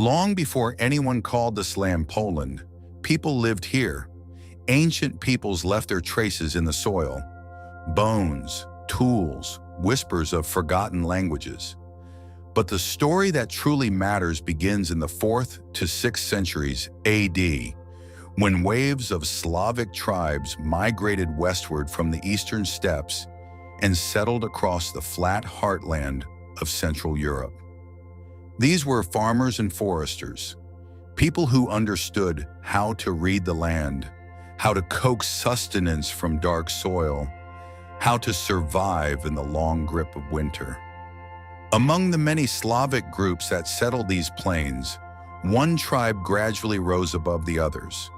Long before anyone called this land Poland, people lived here. Ancient peoples left their traces in the soil. Bones, tools, whispers of forgotten languages. But the story that truly matters begins in the 4th to 6th centuries AD, when waves of Slavic tribes migrated westward from the eastern steppes and settled across the flat heartland of Central Europe. These were farmers and foresters, people who understood how to read the land, how to coax sustenance from dark soil, how to survive in the long grip of winter. Among the many Slavic groups that settled these plains, one tribe gradually rose above the others,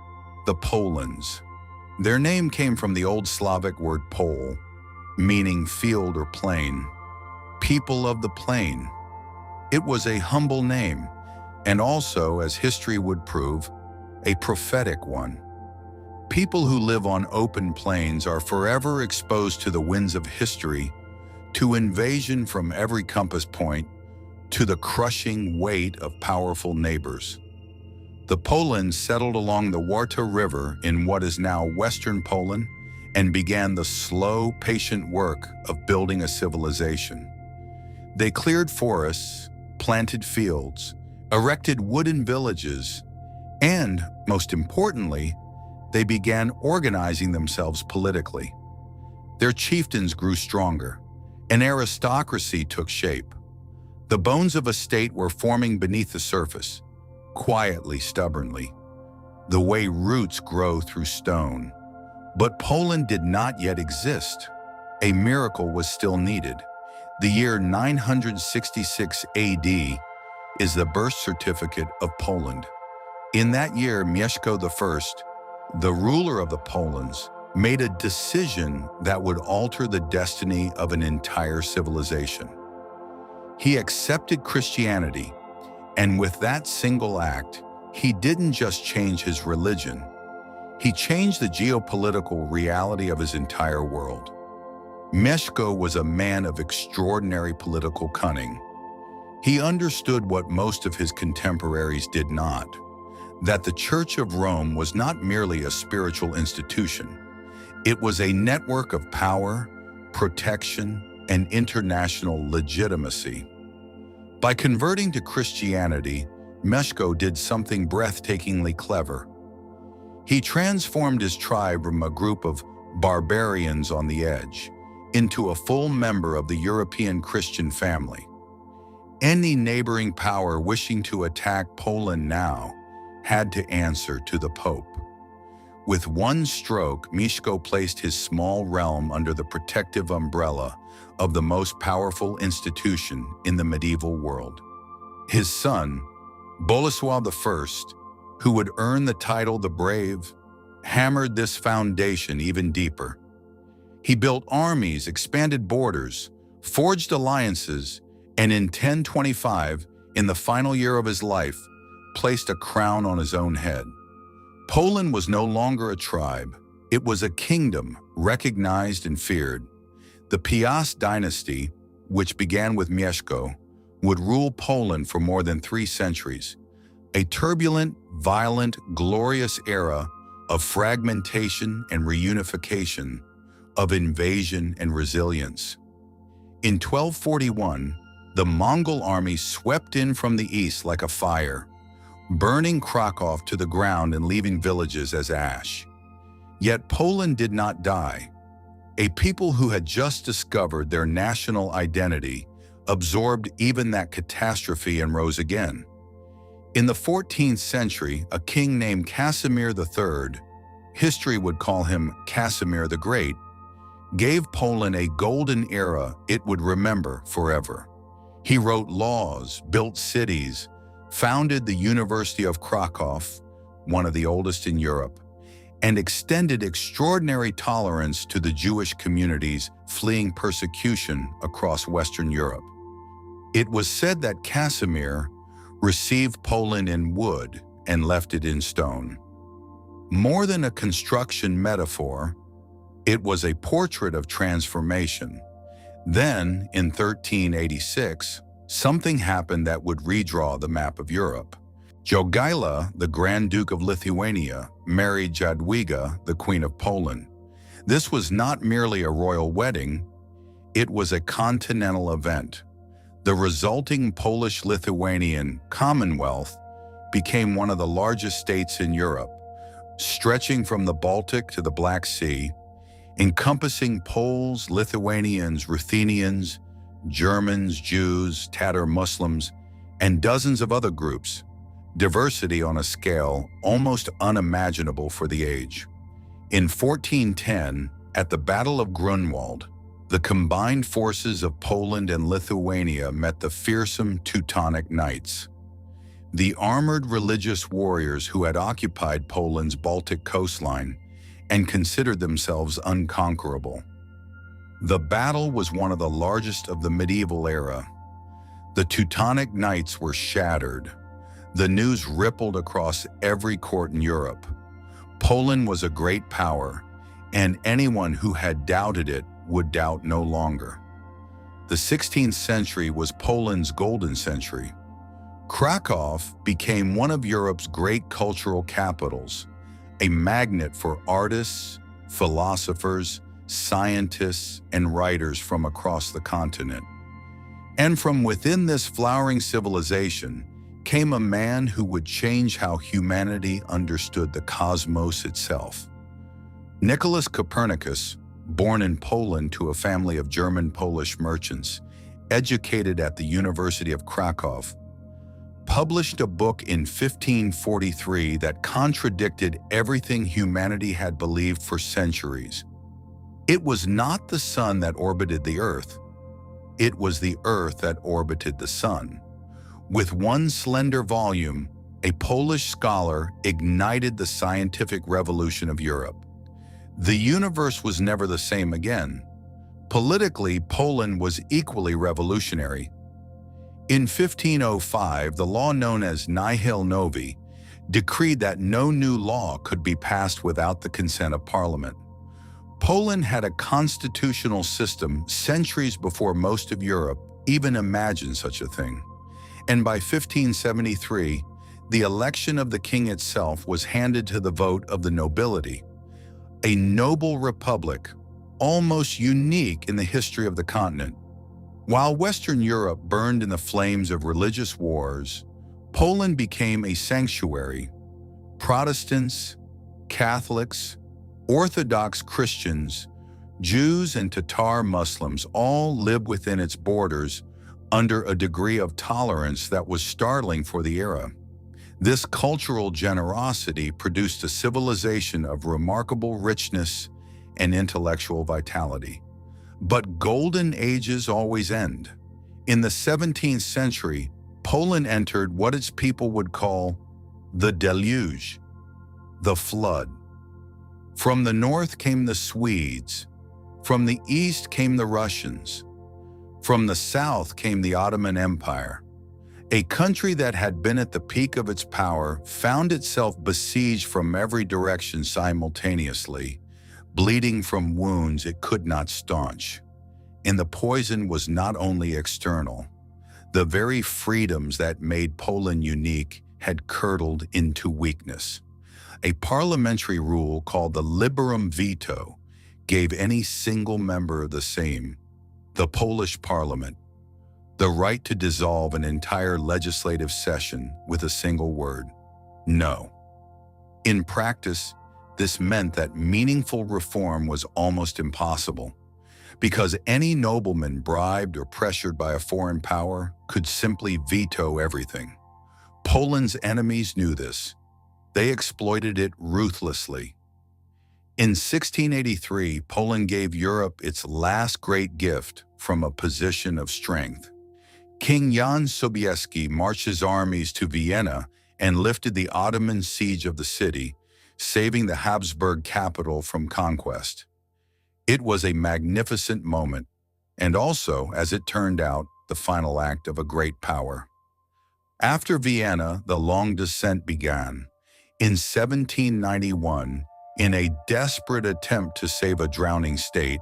the Polans. Their name came from the Old Slavic word pol, meaning field or plain, people of the plain. It was a humble name, and also, as history would prove, a prophetic one. People who live on open plains are forever exposed to the winds of history, to invasion from every compass point, to the crushing weight of powerful neighbors. The Polans settled along the Warta River in what is now Western Poland and began the slow, patient work of building a civilization. They cleared forests, planted fields, erected wooden villages, and, most importantly, they began organizing themselves politically. Their chieftains grew stronger. An aristocracy took shape. The bones of a state were forming beneath the surface, quietly, stubbornly, the way roots grow through stone. But Poland did not yet exist. A miracle was still needed. The year 966 AD is the birth certificate of Poland. In that year, Mieszko I, the ruler of the Polans, made a decision that would alter the destiny of an entire civilization. He accepted Christianity, and with that single act, he didn't just change his religion, he changed the geopolitical reality of his entire world. Mieszko was a man of extraordinary political cunning. He understood what most of his contemporaries did not, that the Church of Rome was not merely a spiritual institution. It was a network of power, protection, and international legitimacy. By converting to Christianity, Mieszko did something breathtakingly clever. He transformed his tribe from a group of barbarians on the edge into a full member of the European Christian family. Any neighboring power wishing to attack Poland now had to answer to the Pope. With one stroke, Mieszko placed his small realm under the protective umbrella of the most powerful institution in the medieval world. His son, Bolesław I, who would earn the title the Brave, hammered this foundation even deeper. He built armies, expanded borders, forged alliances, and in 1025, in the final year of his life, placed a crown on his own head. Poland was no longer a tribe. It was a kingdom, recognized and feared. The Piast dynasty, which began with Mieszko, would rule Poland for more than 3 centuries, a turbulent, violent, glorious era of fragmentation and reunification, of invasion and resilience. In 1241, the Mongol army swept in from the east like a fire, burning Krakow to the ground and leaving villages as ash. Yet Poland did not die. A people who had just discovered their national identity absorbed even that catastrophe and rose again. In the 14th century, a king named Casimir III, history would call him Casimir the Great, gave Poland a golden era it would remember forever. He wrote laws, built cities, founded the University of Krakow, one of the oldest in Europe, and extended extraordinary tolerance to the Jewish communities fleeing persecution across Western Europe. It was said that Casimir received Poland in wood and left it in stone. More than a construction metaphor, it was a portrait of transformation. Then, in 1386, something happened that would redraw the map of Europe. Jogaila, the Grand Duke of Lithuania, married Jadwiga, the Queen of Poland. This was not merely a royal wedding, it was a continental event. The resulting Polish-Lithuanian Commonwealth became one of the largest states in Europe, stretching from the Baltic to the Black Sea, encompassing Poles, Lithuanians, Ruthenians, Germans, Jews, Tatar Muslims, and dozens of other groups, diversity on a scale almost unimaginable for the age. In 1410, at the Battle of Grunwald, the combined forces of Poland and Lithuania met the fearsome Teutonic Knights, the armored religious warriors who had occupied Poland's Baltic coastline and considered themselves unconquerable. The battle was one of the largest of the medieval era. The Teutonic Knights were shattered. The news rippled across every court in Europe. Poland was a great power, and anyone who had doubted it would doubt no longer. The 16th century was Poland's golden century. Krakow became one of Europe's great cultural capitals, a magnet for artists, philosophers, scientists, and writers from across the continent. And from within this flowering civilization came a man who would change how humanity understood the cosmos itself. Nicholas Copernicus, born in Poland to a family of German-Polish merchants, educated at the University of Krakow, published a book in 1543 that contradicted everything humanity had believed for centuries. It was not the sun that orbited the Earth. It was the Earth that orbited the sun. With one slender volume, a Polish scholar ignited the scientific revolution of Europe. The universe was never the same again. Politically, Poland was equally revolutionary. In 1505, the law known as Nihil Novi decreed that no new law could be passed without the consent of Parliament. Poland had a constitutional system centuries before most of Europe even imagined such a thing. And by 1573, the election of the king itself was handed to the vote of the nobility. A noble republic, almost unique in the history of the continent. While Western Europe burned in the flames of religious wars, Poland became a sanctuary. Protestants, Catholics, Orthodox Christians, Jews, and Tatar Muslims all lived within its borders under a degree of tolerance that was startling for the era. This cultural generosity produced a civilization of remarkable richness and intellectual vitality. But golden ages always end. In the 17th century, Poland entered what its people would call the deluge, the flood. From the north came the Swedes, from the east came the Russians, from the south came the Ottoman Empire. A country that had been at the peak of its power found itself besieged from every direction simultaneously, bleeding from wounds it could not staunch. And the poison was not only external. The very freedoms that made Poland unique had curdled into weakness. A parliamentary rule called the liberum veto gave any single member of the Sejm, the Polish parliament, the right to dissolve an entire legislative session with a single word: no. In practice, this meant that meaningful reform was almost impossible, because any nobleman bribed or pressured by a foreign power could simply veto everything. Poland's enemies knew this. They exploited it ruthlessly. In 1683, Poland gave Europe its last great gift from a position of strength. King Jan Sobieski marched his armies to Vienna and lifted the Ottoman siege of the city, saving the Habsburg capital from conquest. It was a magnificent moment, and also, as it turned out, the final act of a great power. After Vienna, the long descent began. In 1791, in a desperate attempt to save a drowning state,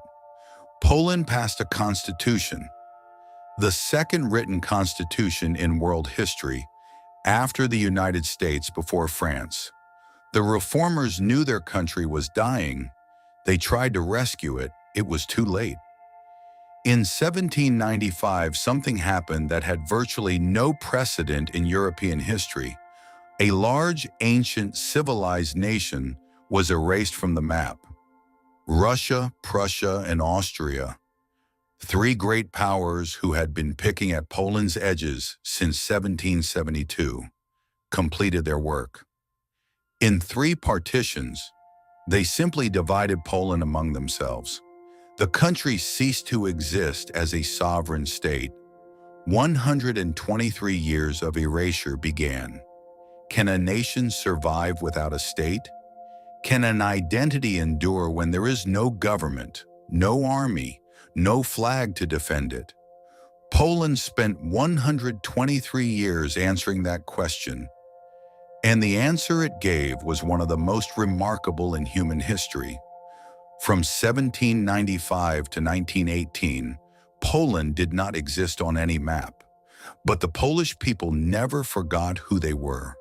Poland passed a constitution, the second written constitution in world history, after the United States before France. The reformers knew their country was dying. They tried to rescue it. It was too late. In 1795, something happened that had virtually no precedent in European history. A large, ancient, civilized nation was erased from the map. Russia, Prussia, and Austria, three great powers who had been picking at Poland's edges since 1772, completed their work. In three partitions, they simply divided Poland among themselves. The country ceased to exist as a sovereign state. 123 years of erasure began. Can a nation survive without a state? Can an identity endure when there is no government, no army, no flag to defend it? Poland spent 123 years answering that question, and the answer it gave was one of the most remarkable in human history. From 1795 to 1918, Poland did not exist on any map, but the Polish people never forgot who they were.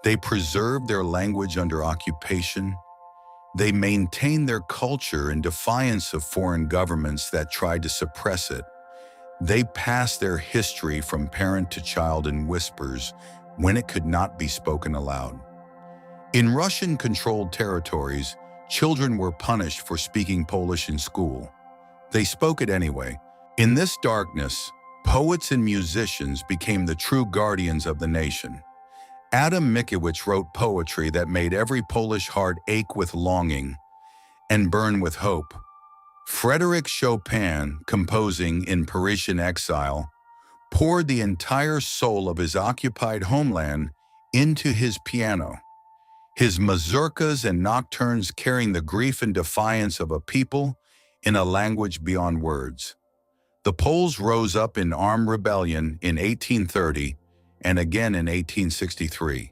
They preserved their language under occupation. They maintained their culture in defiance of foreign governments that tried to suppress it. They passed their history from parent to child in whispers when it could not be spoken aloud. In Russian-controlled territories, children were punished for speaking Polish in school. They spoke it anyway. In this darkness, poets and musicians became the true guardians of the nation. Adam Mickiewicz wrote poetry that made every Polish heart ache with longing and burn with hope. Frédéric Chopin, composing in Parisian exile, poured the entire soul of his occupied homeland into his piano. His mazurkas and nocturnes carrying the grief and defiance of a people in a language beyond words. The Poles rose up in armed rebellion in 1830 and again in 1863.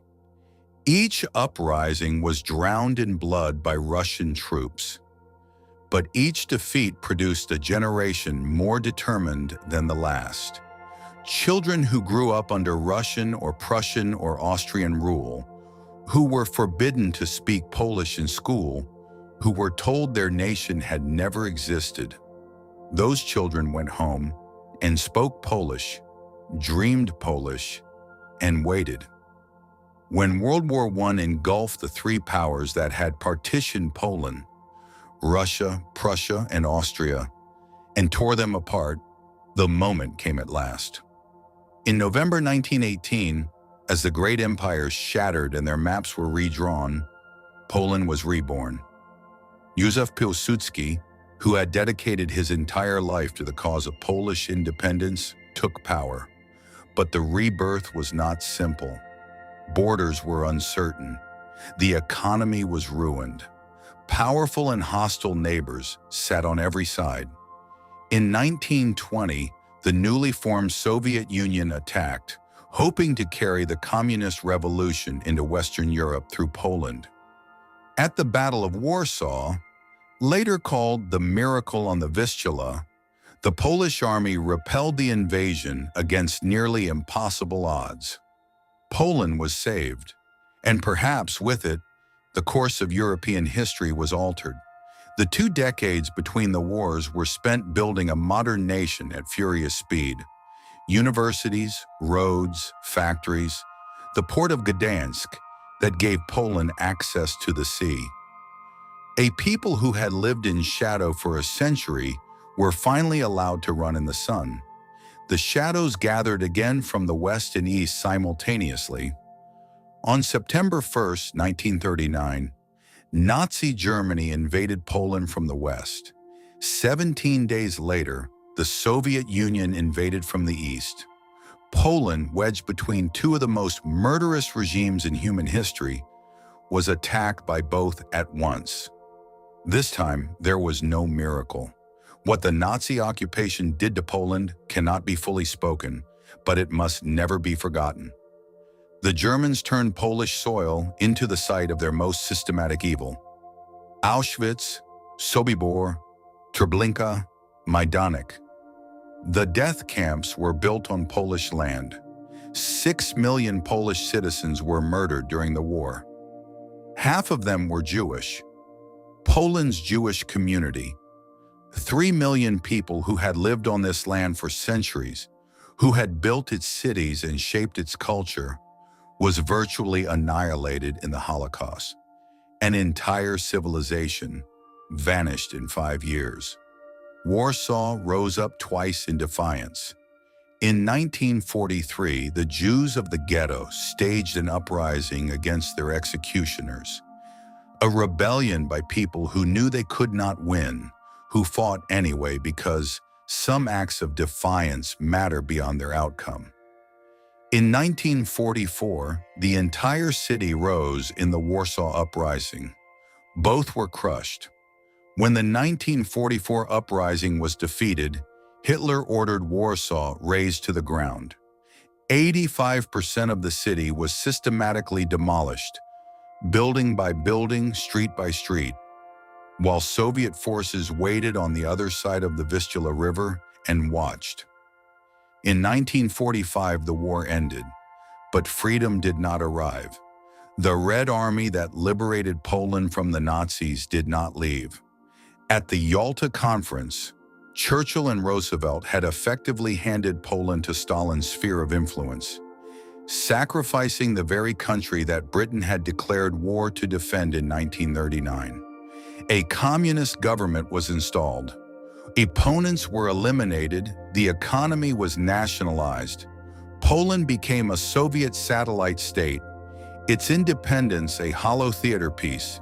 Each uprising was drowned in blood by Russian troops, but each defeat produced a generation more determined than the last. Children who grew up under Russian or Prussian or Austrian rule, who were forbidden to speak Polish in school, who were told their nation had never existed. Those children went home and spoke Polish, dreamed Polish, and waited. When World War I engulfed the three powers that had partitioned Poland, Russia, Prussia, and Austria, and tore them apart, the moment came at last. In November 1918, as the great empires shattered and their maps were redrawn, Poland was reborn. Józef Piłsudski, who had dedicated his entire life to the cause of Polish independence, took power. But the rebirth was not simple. Borders were uncertain. The economy was ruined. Powerful and hostile neighbors sat on every side. In 1920, the newly formed Soviet Union attacked, hoping to carry the communist revolution into Western Europe through Poland. At the Battle of Warsaw, later called the Miracle on the Vistula, the Polish army repelled the invasion against nearly impossible odds. Poland was saved, and perhaps with it, the course of European history was altered. The 2 decades between the wars were spent building a modern nation at furious speed. Universities, roads, factories, the port of Gdansk that gave Poland access to the sea. A people who had lived in shadow for a century were finally allowed to run in the sun. The shadows gathered again from the west and east simultaneously. On September 1st, 1939, Nazi Germany invaded Poland from the west. 17 days later, the Soviet Union invaded from the east. Poland, wedged between two of the most murderous regimes in human history, was attacked by both at once. This time, there was no miracle. What the Nazi occupation did to Poland cannot be fully spoken, but it must never be forgotten. The Germans turned Polish soil into the site of their most systematic evil. Auschwitz, Sobibor, Treblinka, Majdanek. The death camps were built on Polish land. 6 million Polish citizens were murdered during the war. Half of them were Jewish. Poland's Jewish community, 3 million people who had lived on this land for centuries, who had built its cities and shaped its culture, was virtually annihilated in the Holocaust. An entire civilization vanished in 5 years. Warsaw rose up twice in defiance. In 1943, the Jews of the ghetto staged an uprising against their executioners, a rebellion by people who knew they could not win, who fought anyway because some acts of defiance matter beyond their outcome. In 1944, the entire city rose in the Warsaw Uprising. Both were crushed. When the 1944 uprising was defeated, Hitler ordered Warsaw razed to the ground. 85% of the city was systematically demolished, building by building, street by street, while Soviet forces waited on the other side of the Vistula River and watched. In 1945, the war ended, but freedom did not arrive. The Red Army that liberated Poland from the Nazis did not leave. At the Yalta Conference, Churchill and Roosevelt had effectively handed Poland to Stalin's sphere of influence, sacrificing the very country that Britain had declared war to defend in 1939. A communist government was installed. Opponents were eliminated, the economy was nationalized. Poland became a Soviet satellite state, its independence a hollow theater piece.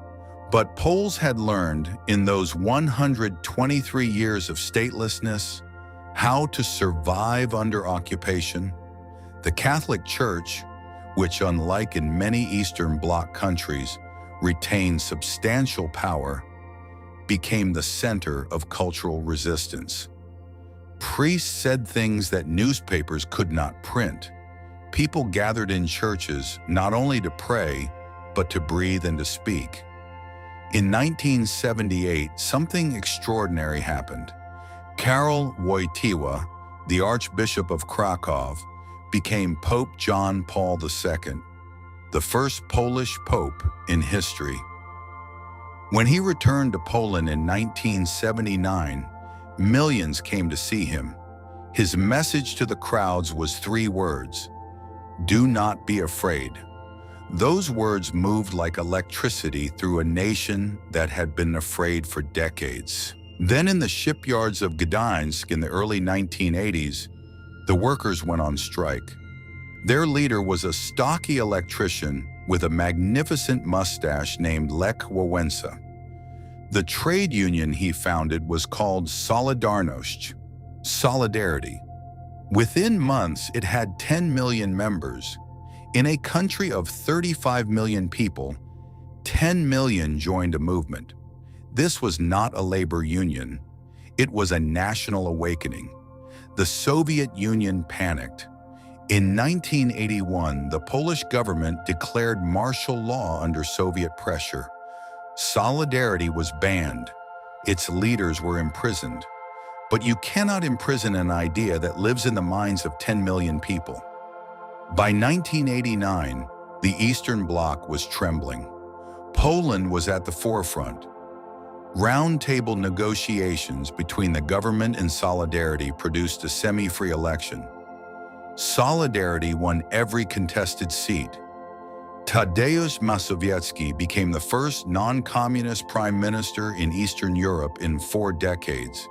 But Poles had learned, in those 123 years of statelessness, how to survive under occupation. The Catholic Church, which unlike in many Eastern Bloc countries, retained substantial power, became the center of cultural resistance. Priests said things that newspapers could not print. People gathered in churches not only to pray, but to breathe and to speak. In 1978, something extraordinary happened. Karol Wojtyła, the Archbishop of Krakow, became Pope John Paul II, the first Polish pope in history. When he returned to Poland in 1979, millions came to see him. His message to the crowds was 3 words: "Do not be afraid." Those words moved like electricity through a nation that had been afraid for decades. Then in the shipyards of Gdańsk in the early 1980s, the workers went on strike. Their leader was a stocky electrician with a magnificent mustache named Lech Wałęsa. The trade union he founded was called Solidarność, solidarity. Within months, it had 10 million members. In a country of 35 million people, 10 million joined a movement. This was not a labor union. It was a national awakening. The Soviet Union panicked. In 1981, the Polish government declared martial law under Soviet pressure. Solidarity was banned. Its leaders were imprisoned. But you cannot imprison an idea that lives in the minds of 10 million people. By 1989, the Eastern Bloc was trembling. Poland was at the forefront. Round-table negotiations between the government and Solidarity produced a semi-free election. Solidarity won every contested seat. Tadeusz Mazowiecki became the first non-communist prime minister in Eastern Europe in 4 decades.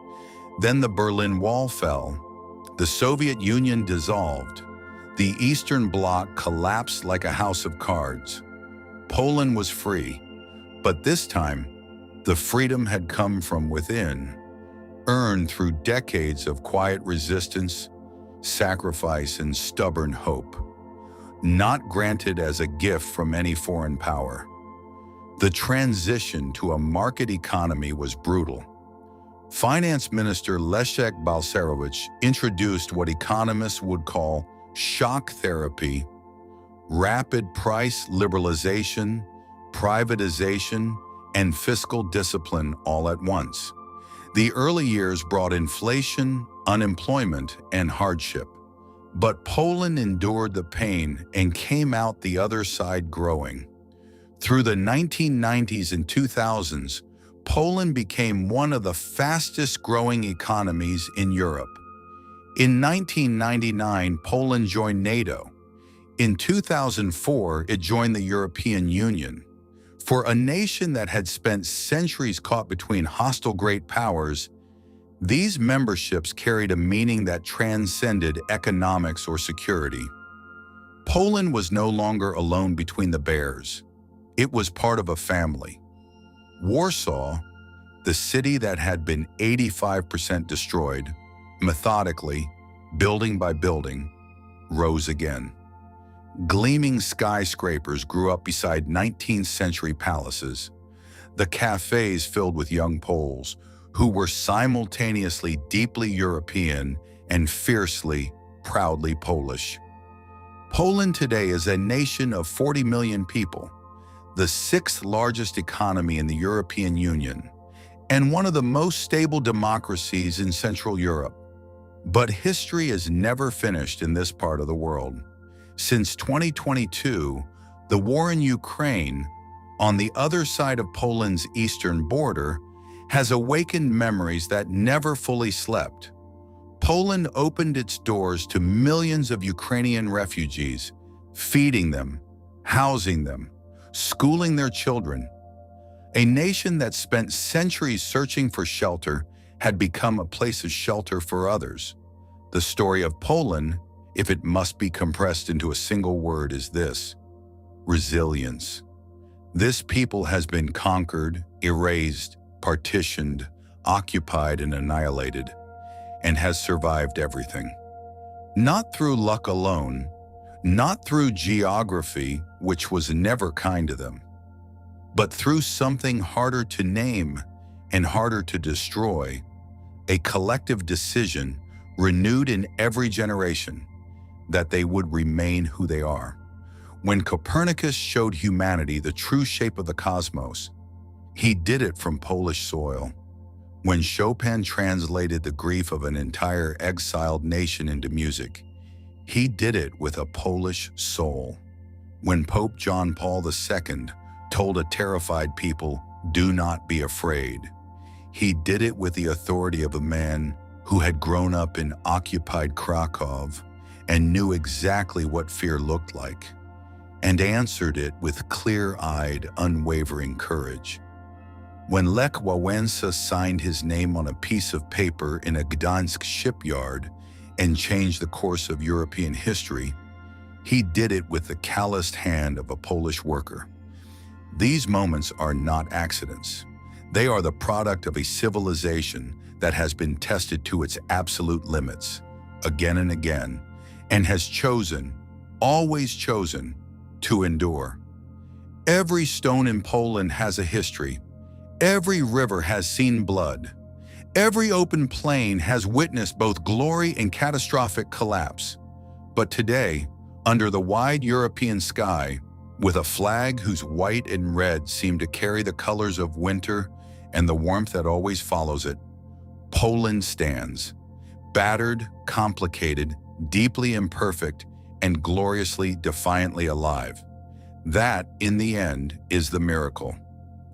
Then the Berlin Wall fell. The Soviet Union dissolved. The Eastern Bloc collapsed like a house of cards. Poland was free, but this time, the freedom had come from within, earned through decades of quiet resistance, sacrifice, and stubborn hope, not granted as a gift from any foreign power. The transition to a market economy was brutal. Finance Minister Leszek Balcerowicz introduced what economists would call shock therapy, rapid price liberalization, privatization, and fiscal discipline all at once. The early years brought inflation, unemployment, and hardship. But Poland endured the pain and came out the other side growing. Through the 1990s and 2000s, Poland became one of the fastest-growing economies in Europe. In 1999, Poland joined NATO. In 2004, it joined the European Union. For a nation that had spent centuries caught between hostile great powers, these memberships carried a meaning that transcended economics or security. Poland was no longer alone between the bears. It was part of a family. Warsaw, the city that had been 85% destroyed, methodically, building by building, rose again. Gleaming skyscrapers grew up beside 19th century palaces. The cafes filled with young Poles who were simultaneously deeply European and fiercely, proudly Polish. Poland today is a nation of 40 million people, the sixth largest economy in the European Union, and one of the most stable democracies in Central Europe. But history is never finished in this part of the world. Since 2022, the war in Ukraine, on the other side of Poland's eastern border, has awakened memories that never fully slept. Poland opened its doors to millions of Ukrainian refugees, feeding them, housing them, schooling their children. A nation that spent centuries searching for shelter had become a place of shelter for others. The story of Poland, if it must be compressed into a single word, is this: resilience. This people has been conquered, erased, partitioned, occupied, and annihilated, and has survived everything. Not through luck alone, not through geography, which was never kind to them, but through something harder to name and harder to destroy, a collective decision renewed in every generation that they would remain who they are. When Copernicus showed humanity the true shape of the cosmos, he did it from Polish soil. When Chopin translated the grief of an entire exiled nation into music, he did it with a Polish soul. When Pope John Paul II told a terrified people, "Do not be afraid," he did it with the authority of a man who had grown up in occupied Krakow and knew exactly what fear looked like, and answered it with clear-eyed, unwavering courage. When Lech Wałęsa signed his name on a piece of paper in a Gdańsk shipyard and changed the course of European history, he did it with the calloused hand of a Polish worker. These moments are not accidents. They are the product of a civilization that has been tested to its absolute limits, again and again, and has chosen, always chosen, to endure. Every stone in Poland has a history. Every river has seen blood. Every open plain has witnessed both glory and catastrophic collapse. But today, under the wide European sky, with a flag whose white and red seem to carry the colors of winter and the warmth that always follows it, Poland stands, battered, complicated, deeply imperfect, and gloriously, defiantly alive. That, in the end, is the miracle.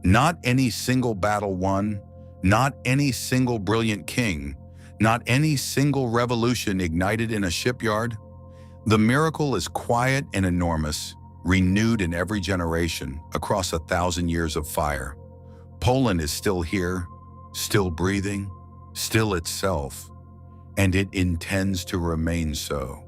Not any single battle won, not any single brilliant king, not any single revolution ignited in a shipyard. The miracle is quiet and enormous, renewed in every generation across 1,000 years of fire. Poland is still here, still breathing, still itself, and it intends to remain so.